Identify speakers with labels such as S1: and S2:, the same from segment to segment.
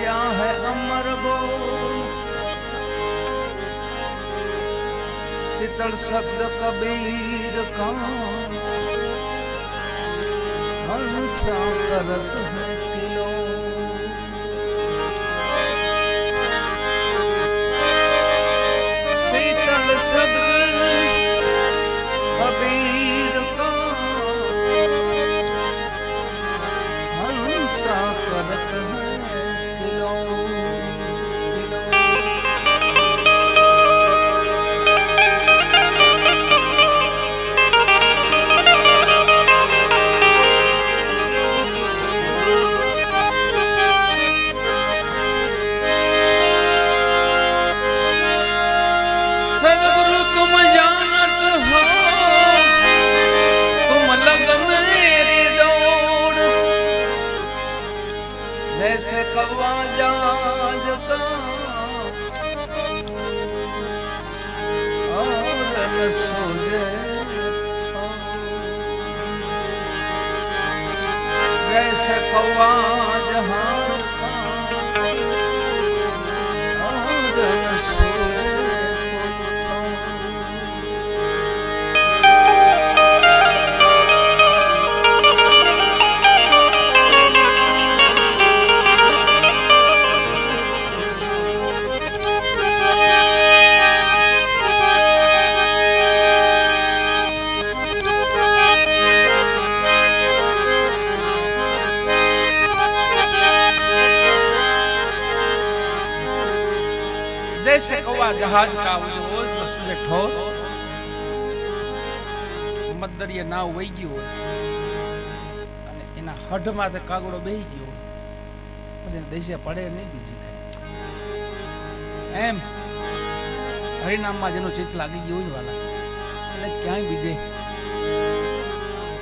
S1: गया है अमर बोल, शीतल शब्द कबीर का हंसा करत है किलो। शीतल शब्द कबीर का हंसा करत है किलो। सदगुरु तुम जानत हो, तुम लग मेरी दौड़, जैसे कौवा जाज का और न सूझे, जैसे कौवा जहाज का और न सूझे। जैसे कौवा जहाज का वो जो सूझे ठोर, મદદરીએ નાવ વહી ગયું હોય અને એના હઢમાં કાગડો બેહી ગયો હોય, દેશે પડે નહીં બીજી કઈ. એમ હરિનામમાં જેનું ચિત્ત લાગી ગયું હોય વાલા, એટલે ક્યાંય બીજે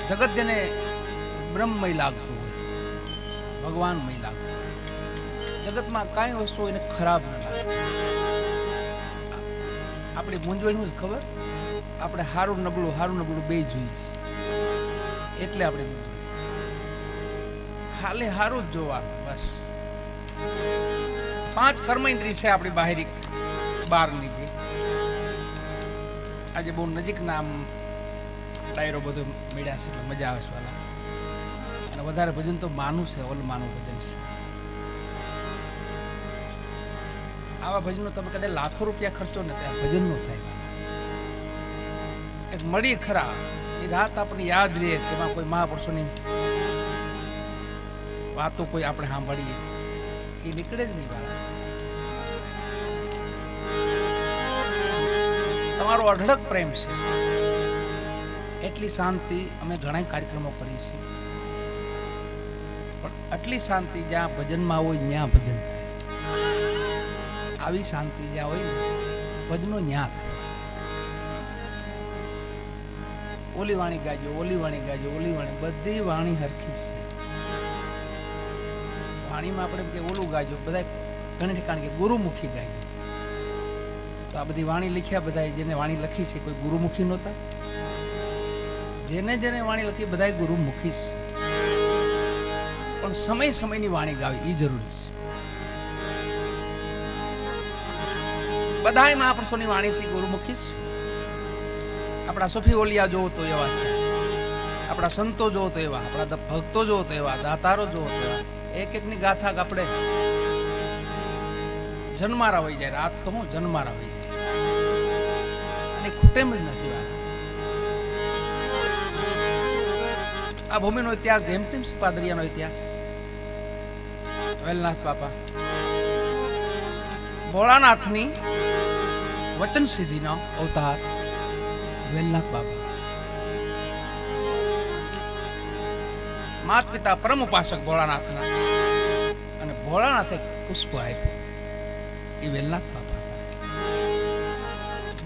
S1: જગત જેને બ્રહ્મમય લાગતું હોય, ભગવાનમય લાગતું હોય, જગતમાં કાંઈ વસ્તુ એને ખરાબ ન લાગે. આપણી મૂંઝવણ શું ખબર, આપણે હારું નબળું બે જોઈએ છે, એટલે આપણે ખાલી હારું જ જોવાનું બસ. 5 કર્મેન્દ્રિય છે આપણી બાહેરી 12ની જે આજે બહુ નજીકના આમ ડાયરો બધો મળ્યા છે, એટલે મજા આવે છે વાલા. અને વધારે ભજન તો માનું છે, માનું ભજન છે. આવા ભજનનો તમે કદાચ લાખો રૂપિયા ખર્ચો ને ત્યાં ભજન નો થાય. એક મળી ખરા એ રાત આપણને યાદ રહે, એમાં કોઈ મહાપુરુષોની વાતો કોઈ આપણે સાંભળીએ, એ નીકળે જ નહીં વાળા. તમારો અઢળક પ્રેમ છે, એટલી શાંતિ. અમે ઘણા કાર્યક્રમો કરીએ છીએ, પણ આટલી શાંતિ જ્યાં ભજનમાં હોય ત્યાં ભજન થાય. આવી શાંતિ જ્યાં હોય ને ભજનો ન્યા થાય. ઓલી વાણી ગાજો, ઓલી વાણી ગાજો, ઓલી વાણી, બધી વાણી હરખી છે. વાણીમાં આપણે કે ઓલું ગાજો, બધા ઘણી ઠેકાણે કે ગુરુમુખી ગાજો. તો આ બધી વાણી લખ્યા બધા જેને વાણી લખી છે, કોઈ ગુરુમુખી નહોતા. જેને જેને વાણી લખી બધા ગુરુમુખી છે, પણ સમય સમયની વાણી ગાવી એ જરૂરી છે. બધા મહાપુરુષોની વાણી છે ગુરુમુખી છે. આપણા સુફી ઓલિયા જોવો તો એવા, આપણા સંતો જોવો તો એવા, આપણા ભક્તો જોવો તો એવા, દાતારો જોવો તો એવા. એક એકની ગાથા આપણે જન્મારા હોઈ જાય. રાત તો હું જન્મારા હોઈ જાય, અને ખૂટેમ જ નથી વાળા. આ ભૂમિનો ઇતિહાસ જેમ તેમ પાદરિયાનો ઇતિહાસ. વેલનાથ બાપા ભોળાનાથની વચન સિદ્ધિનો અવતાર વેલનાથ બાબા. માત પિતા પરમ ઉપાસક ભોળાનાથના, અને ભોળાનાથે પુષ્પ આપ્યું એ વેલનાથ બાબા.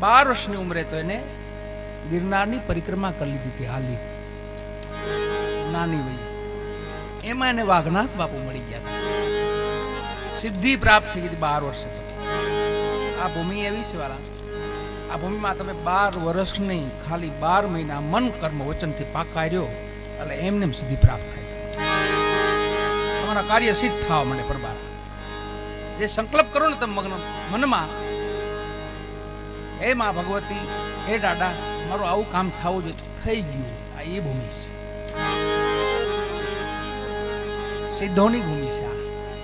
S1: 12 વર્ષની ઉંમરે તો એને ગિરનારની પરિક્રમા કરી લીધી હતી, હાલી નાની વયે. એમાં એને વાઘનાથ બાપુ મળી ગયા હતા, સિદ્ધિ પ્રાપ્ત થઈ ગઈ 12 વર્ષે. આ ભૂમિ એવી છે વાળા, આ ભૂમિમાં તમે 12 વર્ષ નહીં, ખાલી 12 મહિના મન કર્મ વચનથી પાકા રહ્યો એટલે એમને સિદ્ધિ પ્રાપ્ત થાય. તમારા કાર્ય સિદ્ધ થવા માંડે. પરબારા જે સંકલ્પ કરો ને તમે મનમાં, હે માં ભગવતી, હે દાદા, મારું આવું કામ થવું જોઈએ, થઈ ગયું. આ એ ભૂમિ છે, સિદ્ધોની ભૂમિ છે, આ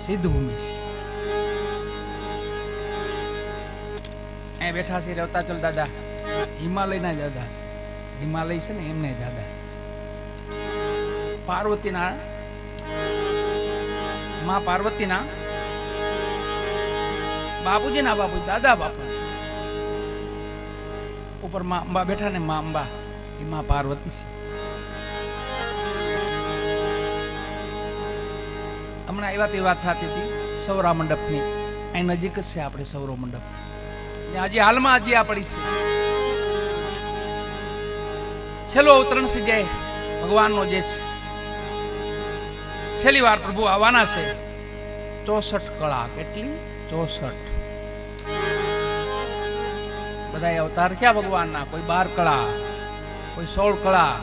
S1: સિદ્ધ ભૂમિ છે. અહીંયા બેઠા છે રવતાચલ દાદા, હિમાલયના દાદા છે. હિમાલય છે ને એમને દાદા છે. પાર્વતીના માં પાર્વતીના બાપુજીના બાપુ દાદા બાપુ ઉપર માં અંબા બેઠા ને માં અંબા એ માં પાર્વતી છે. હમણાં એ વાત થતી હતી સૌરા મંડપની. અહીં નજીક જ છે આપણે સૌરો મંડપ, હજી હાલમાં હજી આ પડી છે. છેલ્લો અવતરણ છે જે ભગવાનનો જે છે, છેલ્લી વાર પ્રભુ આવવાના છે. 64 કળા, કેટલી? 64. બધા અવતાર થયા ભગવાનના, કોઈ 12 કળા, કોઈ 16 કળા,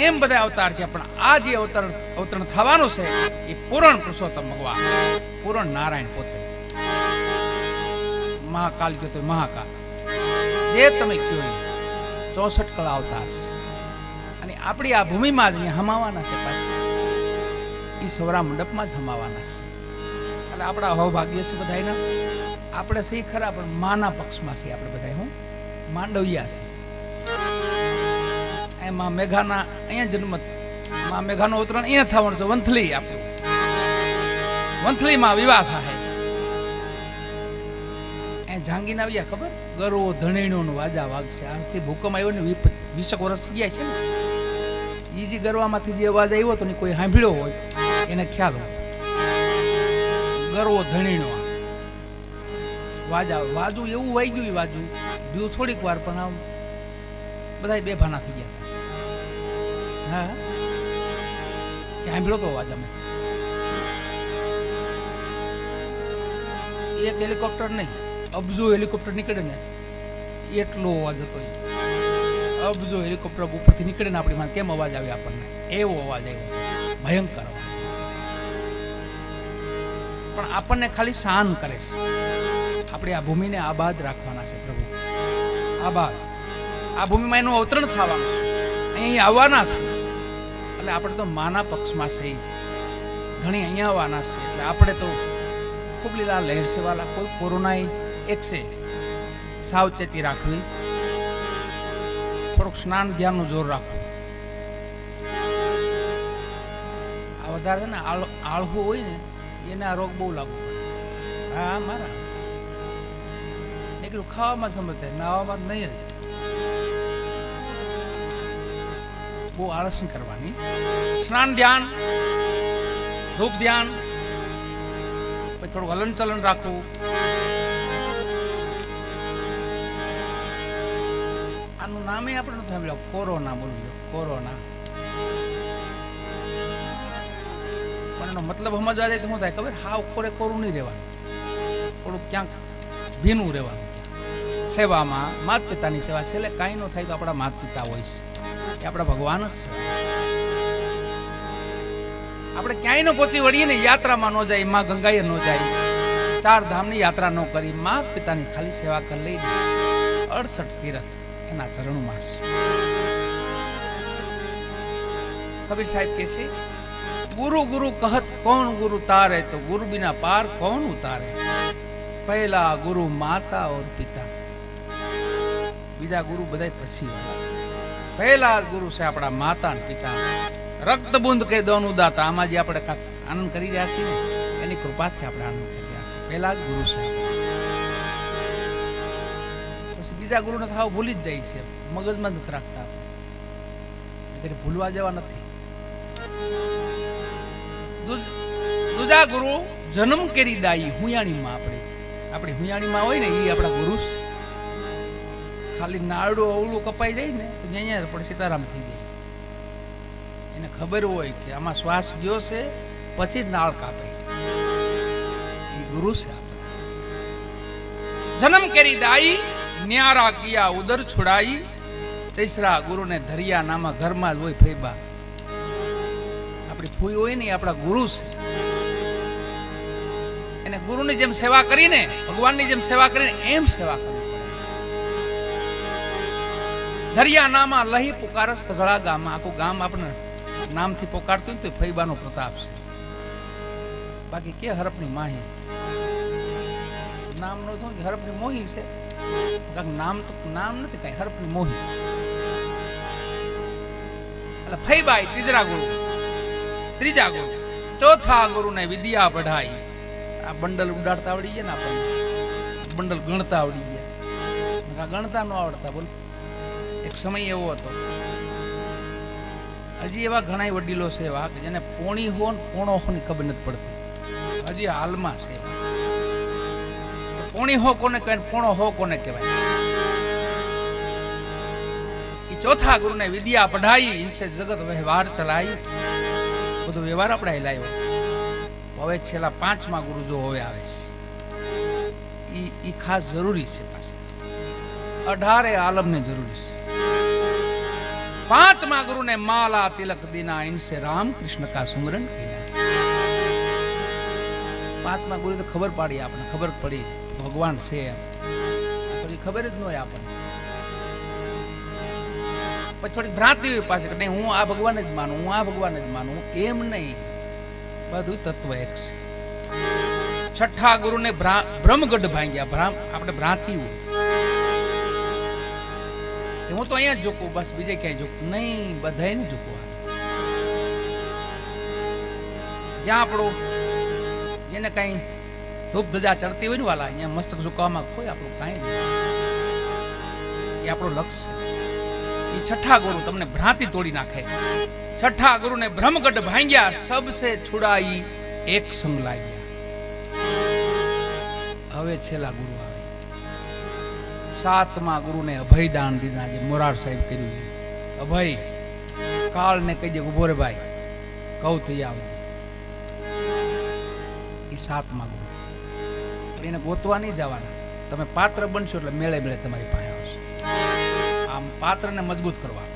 S1: એમ બધા અવતાર થયા. પણ આ જે અવતરણ થવાનું છે એ પૂરણ પુરુષોત્તમ ભગવાન, પૂરણ નારાયણ પોતે. મહાકાલ કયો તો મહાકાલ, જે તમે કયો 64 કળા અવતાર છે. અને આપણી આ ભૂમિમાં જ હમાવાના છે પાછા, એ સૌરા મંડપમાં જ હમાવાના છે. એટલે આપણા અહોભાગ્ય છે બધાના. આપણે સહી ખરા પણ માના પક્ષમાં છે આપણે બધા. હું માંડવિયા છે. એમાં મેઘાના અહીંયા જન્મ, માં મેઘાનો અવતરણ અહીંયા થવાનું છે. વંથલી, આપણું વંથલીમાં વિવાહ થાય. જાંગીને આવ્યા ખબર, ગરવો ધણીણો નો વાજા વાગશે. આથી ભૂકંપ આવ્યો ને 20 વર્ષ ગયા છે ને, એ જે ગરવામાંથી જે અવાજ આવ્યો તો ને કોઈ સાંભળ્યો હોય એને ખ્યાલ હોય. ગરવો ધણીણો વાજા, વાજુ એવું વાઈ ગયું. વાજુ બીજું થોડીક વાર પણ આમ બધા બેભાના થઈ ગયા. હા, સાંભળ્યો તો અવાજ અમે. એક હેલિકોપ્ટર નહીં, અબજો હેલિકોપ્ટર નીકળે ને એટલો અવાજ હતો. અબજો હેલિકોપ્ટર ઉપરથી નીકળે ને આપણી માં કેમ અવાજ આવે આપણને, એવો અવાજ આવ્યો, ભયંકર અવાજ. પણ આપણને ખાલી શાન કરે છે. આપણે આ ભૂમિને આબાદ રાખવાના છે પ્રભુ, આબાદ. આ ભૂમિમાં એનું અવતરણ થવાનું છે, અહીં આવવાના છે. એટલે આપણે તો માના પક્ષમાં છે, ઘણી અહીંયા આવવાના છે. એટલે આપણે તો ખૂબ લીલા લહેર છે વાલા. કોઈ કોરોના એક છે, સાવચેતી રાખવી, થોડુંક સ્નાન ધ્યાનનું જોર રાખવું. આ વધારે છે ને આળહું હોય ને એને આ રોગ બહુ લાગુ પડે. હા મારા નીકળ્યું ખાવામાં સમજે, નાવામાં નહીં જ. બહુ આળસ નહીં કરવાની. સ્નાન ધ્યાન, ધૂપ ધ્યાન, પછી થોડું હલન ચલન રાખવું. આનું નામે આપણે નથી સાંભળ્યું, કોરોના બોલ્યો, કોરોના. પણ એનો મતલબ સમજવા જાય તો શું થાય ખબર? હાવ કોરું નહીં રહેવાનું, થોડુંક ક્યાંક ભીનું રહેવાનું. સેવામાં, માત પિતાની સેવા. છેલ્લે કાંઈ ન થાય તો આપણા માત પિતા હોય છે, એ આપણા ભગવાન જ છે. આપણે ક્યાંય ન પહોંચી વળીએ ને, યાત્રામાં ન જાય, માં ગંગાએ ન જાય, 4 ધામની યાત્રા ન કરી, માત પિતાની ખાલી સેવા કરી લઈ, 68 તીરથ એના ચરણોમાં છે. કબીર સાહેબ કહે છે, ગુરુ ગુરુ કહત કોણ ગુરુ તારે, તો ગુરુ બિના પાર કોણ ઉતારે. પહેલા ગુરુ માતા ઓર પિતા, બીજા ગુરુ બધા પછી. પહેલા ગુરુ છે આપણા માતા અને પિતા. રક્ત બુંદ કે દોનું દાતા. આમાં જે આપણે આનંદ કરી રહ્યા છીએ ને, એની કૃપાથી આપણે આનંદ કરી રહ્યા છીએ. પહેલા જ ગુરુ છે. પછી બીજા ગુરુને થાવ ભૂલી જ જાય છે, મગજમાં નથી રાખતા. ભૂલવા જેવા નથી. દૂજા ગુરુ જન્મ કેરી દાઈ. હુયાણીમાં આપણી હુયાણીમાં હોય ને, એ આપણા ગુરુ છે. ખાલી નાળું અવળું કપાઈ જાય ને તો અહીંયા પણ સીતારામ થઈ જાય. એને ખબર હોય કે આમાં શ્વાસ ગયો છે, પછી જ નાળ કાપે. એ ગુરુ છે. જન્મ કેરી દાઈ, ન્યારા કિયા ઉદર છુડાઈ. તેસરા ગુરુને ધરિયા નામાં ઘરમાં જ હોય ફૈબા. આપણી ફૂઈ હોય ને, આપણા ગુરુ છે. એને ગુરુની જેમ સેવા કરીને, ભગવાનની જેમ સેવા કરીને એમ સેવા કરવી પડે. દરિયા નામા લહી પુકાર સઘળા ગામમાં. આખું ગામ આપણે નામથી પોકારતું હોય તો ફૈબાનો પ્રતાપ છે. બાકી કે હરપની માહી નામ નો થયું, હરપની મોહી છે. નામ તો નામ નથી કઈ, હરપની મોહી. એટલે ફૈબાઈ ત્રીજા ગુરુ, ચોથા ગુરુ ને વિદ્યા પઢાઈ. આ બંડલ ઉડાડતા આવડી ગયા ને આપણને, બંડલ ગણતા આવડી ગયા. ગણતા ન આવડતા બોલ. એક સમય એવો હતો, હજી એવા ઘણા વડીલો છે એવા કે જેને પોણી હો ને પોણો હો ની ખબર નથી પડતી. હજી હાલમાં છે. પોણી હો કોને કહેવાય, પોણો હો કોને કહેવાય? એ ચોથા ગુરુ ને વિદ્યા પઢાઈ, ઇનસે જગત વ્યવહાર ચલાઈ. બધો વ્યવહાર આપણે લાવ્યો. હવે છેલ્લા 5મા ગુરુ જો હવે આવે છે, ઈ ખાસ જરૂરી છે. પાછા 18 આલમને જરૂરી છે. 5મા ગુરુ ને માલા તિલક દીના, ઇનસે રામ કૃષ્ણ કા સુમરન કીના. 5મા ગુરુ તો ખબર પાડી આપણને, ખબર પડી ભગવાન છે. પછી ખબર જ ન હોય આપણને. પછી થોડી ભ્રાંતિ હોય પાછી કે નહીં હું આ ભગવાન જ માનું, હું આ ભગવાન જ માનું. એમ નહીં, બધું તત્વ એક છે. છઠ્ઠા ગુરુ ને બ્રહ્મગઢ ભાંગ્યા. આપણે ભ્રાંતિ હોય હું તો અહીંયા જ ઝૂકું, બસ બીજે ક્યાંય ઝૂકું નહીં. બધાને ઝૂકવા. જ્યાં આપણું જેને કઈ ધૂપ ધજા ચડતી હોય ને વાલા, અહીંયા મસ્તક ઝુકાવવામાં કોઈ આપણું કાંઈ નહીં. એ આપણું લક્ષ્ય. એ છઠ્ઠા ગુરુ તમને ભ્રાંતિ તોડી નાખે. છઠ્ઠા ગુરુ ને બ્રહ્મગઢ ભાંગ્યા, સબસે છુડાઈ એક સંગ લાગ્યા. હવે છેલ્લા ગુરુ આવે. 7મા ગુરુ ને અભયદાન દીધા, જે મોરાર સાહેબ કર્યું. અભય કાળ ને કહી દે ઉભો રે ભાઈ, કહું થઈ આવજે. એ 7મા ગુરુ. એને ગોતવા નહીં જવાના. તમે પાત્ર બનશો એટલે મેળે મેળે તમારી પાસે આવશે. આમ પાત્રને મજબૂત કરવા,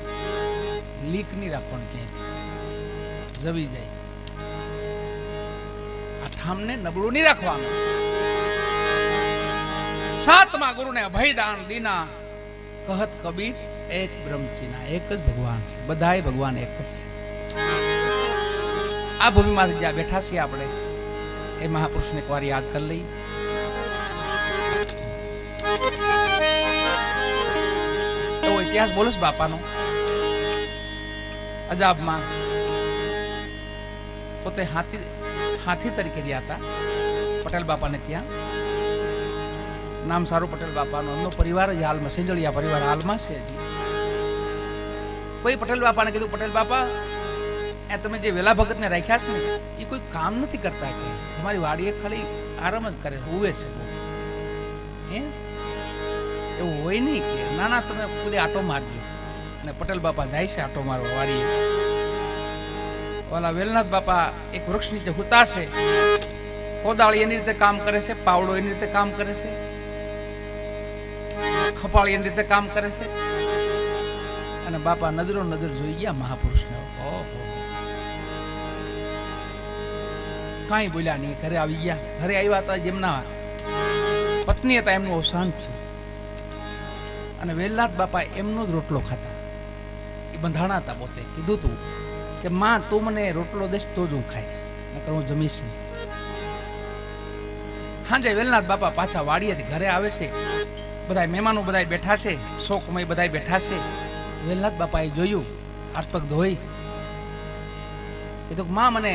S1: લીક નહીં રાખવાનું ક્યાંય જવી જાય. આ ઠામને નબળું નહીં રાખવાનું. 7મા ગુરુ ને અભયદાન દીના, કહત કબીર એક બ્રહ્મચીના. એક જ ભગવાન છે, બધાય ભગવાન એક જ છે. આ ભૂમિમાંથી જ્યાં બેઠા છીએ આપણે, એ મહાપુરુષને એક વાર યાદ કરી લઈ. તો ઇતિહાસ બોલો બાપાનો. અજાબમાં પોતે હાથી તરીકે રહ્યા હતા પટેલ બાપાને ત્યાં. નામ સારું પટેલ બાપાનો. એમનો પરિવાર જ હાલમાં, સેજળિયા પરિવાર હાલમાં છે. કોઈ પટેલ બાપાને કીધું, પટેલ બાપા તમે જે વેલા ભગત ને રાખ્યા છે ને, એ કોઈ કામ નથી કરતા. કે તમારી વાડીએ ખાલી આરામ જ કરે, હુવે છે. એવું હોય નહીં કે ના ના તમે ખુદે આટો મારજો. અને પટેલ બાપા જાય છે આટો મારવા વાડીએ. ઓલા વેલનાથ બાપા એક વૃક્ષ નીચે હુતા છે. કોદાળી એની રીતે કામ કરે છે, પાવડો એની રીતે કામ કરે છે, ખપાળી એની રીતે કામ કરે છે. અને બાપા નજરો નજર જોઈ ગયા મહાપુરુષને. ઓહો, કાંઈ બોલ્યા નહીં. ઘરે આવી ગયા. ઘરે આવ્યા હતા, જેમના પત્ની હતા એમનું અવસાન છે. અને વેલનાથ બાપા એમનો જ રોટલો ખાતા. એ બંધાણા હતા. પોતે કીધું તું કે માં તું મને રોટલો દેશ તો જ હું ખાઈશ, નકર હું જમીશ નહીં. હાંજે વેલનાથ બાપા પાછા વાડીએથી ઘરે આવે છે. બધા મહેમાનો બધા બેઠા છે, શોકમય બધા બેઠા છે. વેલનાથ બાપાએ જોયું, હાથ પગ ધોઈ કીધું માં મને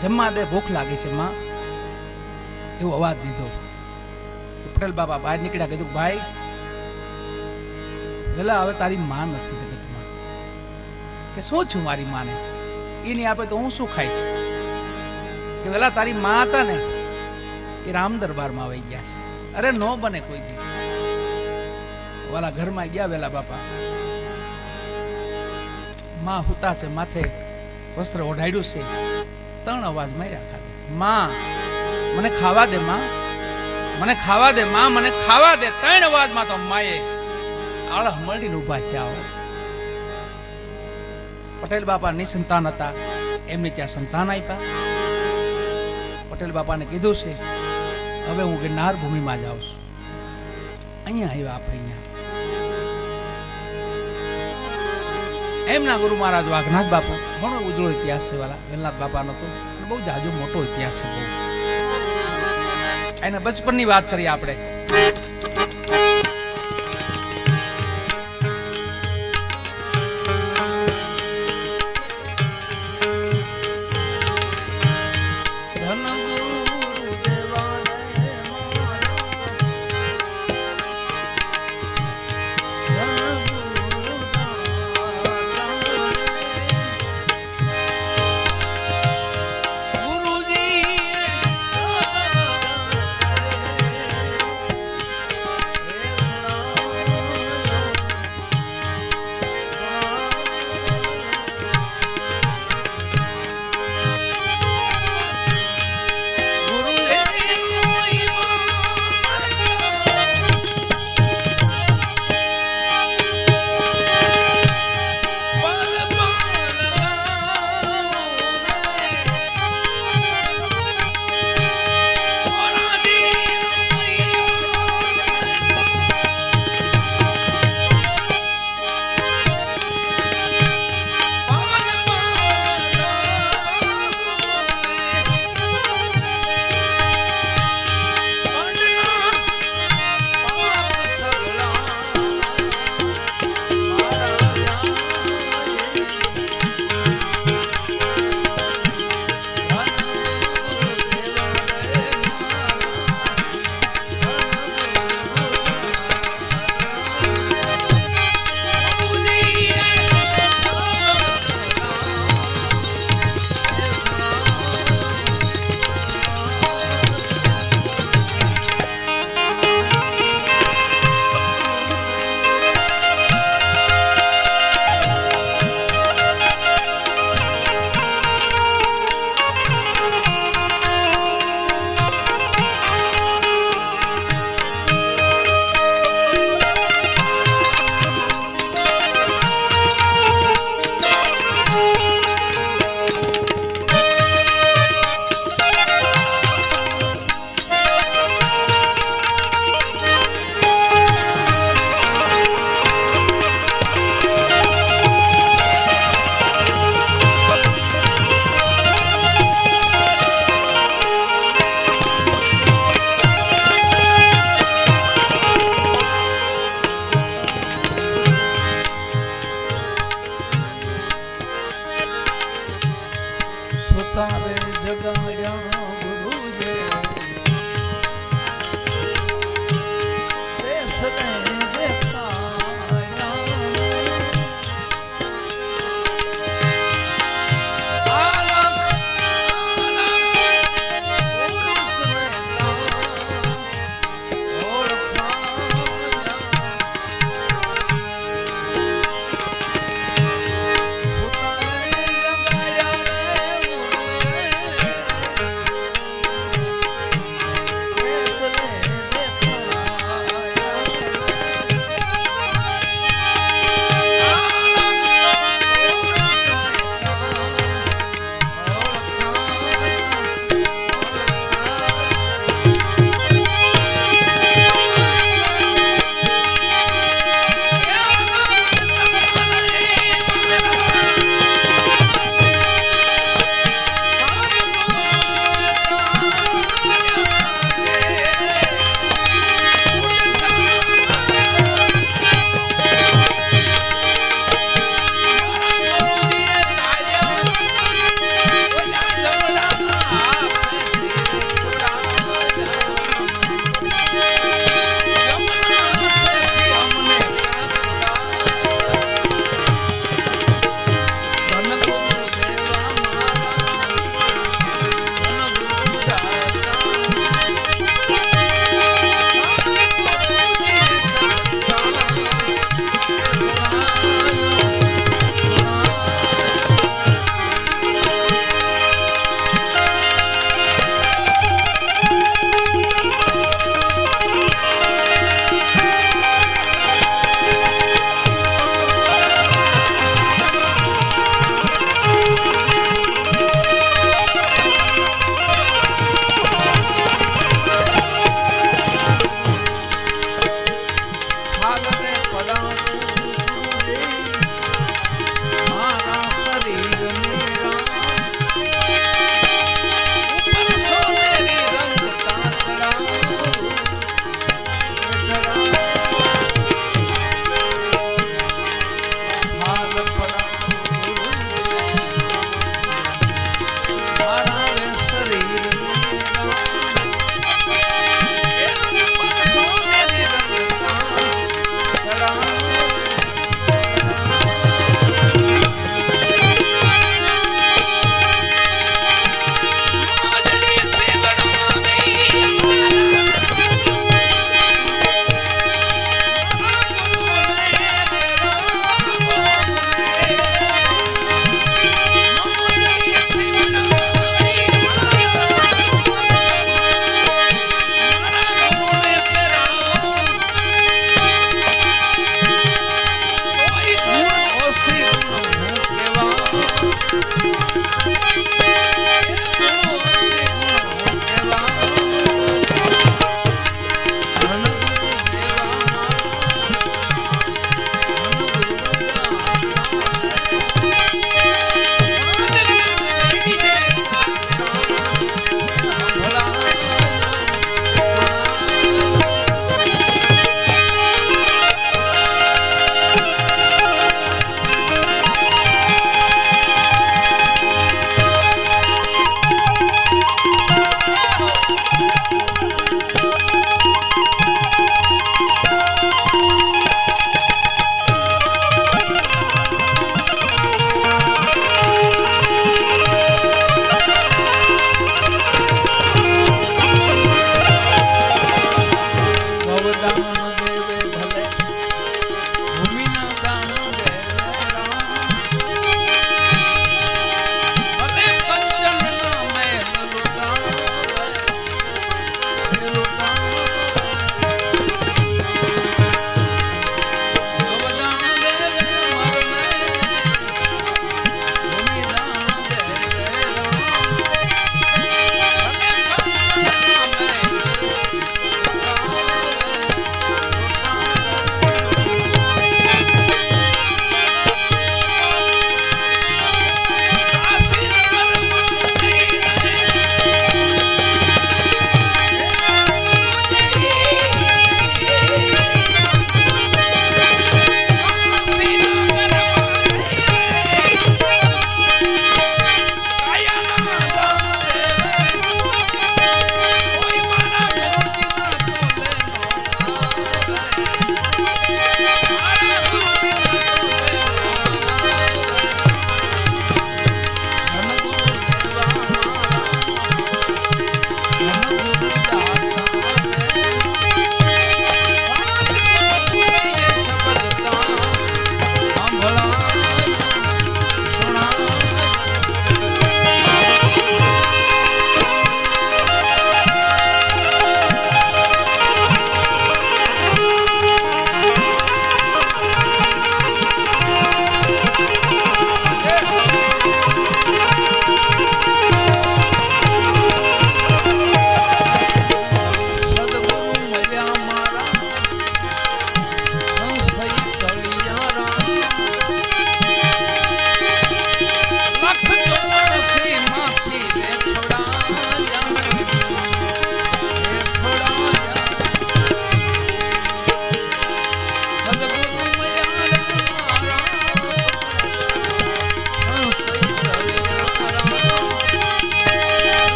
S1: જમવા દે, ભૂખ લાગી છે માં. એવો અવાજ દીધો. પટેલ બાપા બહાર નીકળ્યા. કીધું ભાઈ વેલા હવે તારી માં નથી જગતમાં. કે શું છું મારી માને? એ નહીં આપે તો હું શું ખાઈશ? કે વેલા તારી માં હતા ને, એ રામ દરબારમાં આવી ગયા છે. અરે નો બને કોઈ દી. વાલા ઘરમાં ગયા વેલા બાપા. માં હુતા છે, માથે વસ્ત્ર ઓઢાડ્યું છે. 3 અવાજ માર્યા ખાલી. માં મને ખાવા દે, માં મને ખાવા દે, માં મને ખાવા દે. 3 અવાજમાં તો માએ આળહ મળીને ઉભા થયા. પટેલ બાપા નિસંતાન હતા, એમને ત્યાં સંતાન આપ્યા. પટેલ બાપાને કીધું છે હવે હું ગિરનાર ભૂમિમાં જાઉં છું. અહીંયા આવ્યા આપણે અહીંયા. એમના ગુરુ મહારાજ વાઘનાથ બાપુ, ઘણો ઉજળો ઇતિહાસ છે વાલા વેલનાથ બાપાનો, તો બહુ જાજો મોટો ઇતિહાસ છે. એના બચપનની વાત કરીએ આપણે.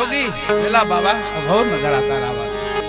S1: જોગી વેલા બાબા અઘોર નગરા તારા